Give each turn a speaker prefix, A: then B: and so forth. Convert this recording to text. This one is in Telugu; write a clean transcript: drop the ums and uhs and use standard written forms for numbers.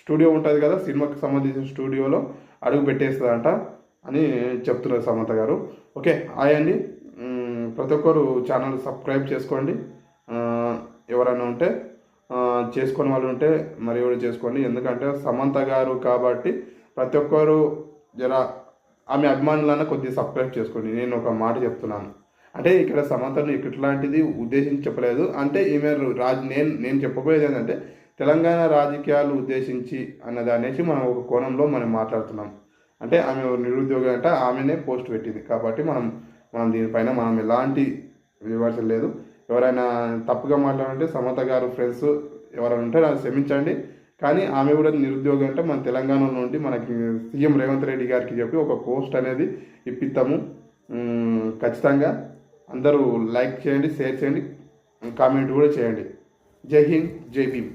A: స్టూడియో ఉంటుంది కదా, సినిమాకి సంబంధించిన స్టూడియోలో అడుగు పెట్టేస్తుందంట అని చెప్తున్నారు సమంత గారు. ఓకే, హాయ్ అండి. ప్రతి ఒక్కరు ఛానల్ సబ్స్క్రైబ్ చేసుకోండి. ఎవరైనా ఉంటే చేసుకునే వాళ్ళు ఉంటే మరి కూడా చేసుకోండి. ఎందుకంటే సమంత గారు కాబట్టి ప్రతి ఒక్కరు జర ఆమె అభిమానులన్నా కొద్దిగా సబ్స్క్రైబ్ చేసుకోండి. నేను ఒక మాట చెప్తున్నాను, అంటే ఇక్కడ సమంతను ఇట్లాంటిది ఉద్దేశించి చెప్పలేదు. అంటే ఈమె నేను చెప్పబోయేది ఏంటంటే తెలంగాణ రాజకీయాలు ఉద్దేశించి అన్నది అనేసి మనం ఒక కోణంలో మనం మాట్లాడుతున్నాం. అంటే ఆమె నిరుద్యోగి అంటే ఆమెనే పోస్ట్ పెట్టింది కాబట్టి మనం దీనిపైన మనం ఎలాంటి విమర్శలు లేదు. ఎవరైనా తప్పుగా మాట్లాడంటే సమంత గారు ఫ్రెండ్స్ ఎవరైనా ఉంటే నాకు క్షమించండి. కానీ ఆమె కూడా నిరుద్యోగం అంటే మన తెలంగాణలో నుండి మనకి సీఎం రేవంత్ రెడ్డి గారికి చెప్పి ఒక పోస్ట్ అనేది ఇప్పిస్తాము. ఖచ్చితంగా అందరూ లైక్ చేయండి, షేర్ చేయండి, కామెంట్ కూడా చేయండి. జై హింద్, జై భీమ్.